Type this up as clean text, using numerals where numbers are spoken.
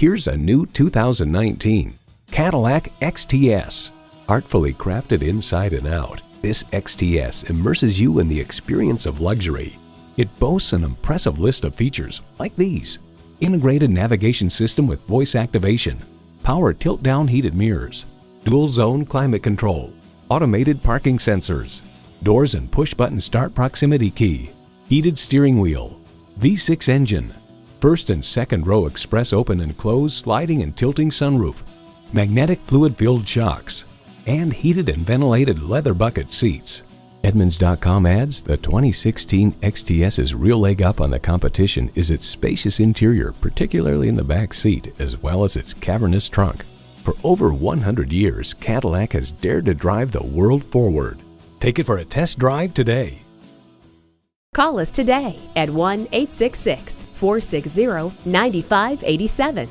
Here's a new 2019 Cadillac XTS. Artfully crafted inside and out, this XTS immerses you in the experience of luxury. It boasts an impressive list of features like these: integrated navigation system with voice activation, power tilt-down heated mirrors, dual-zone climate control, automated parking sensors, doors and push-button start proximity key, heated steering wheel, V6 engine, first and second row express open and close sliding and tilting sunroof, magnetic fluid-filled shocks, and heated and ventilated leather bucket seats. Edmunds.com adds the 2016 XTS's real leg up on the competition is its spacious interior, particularly in the back seat, as well as its cavernous trunk. For over 100 years, Cadillac has dared to drive the world forward. Take it for a test drive today. Call us today at 1-866-460-9587.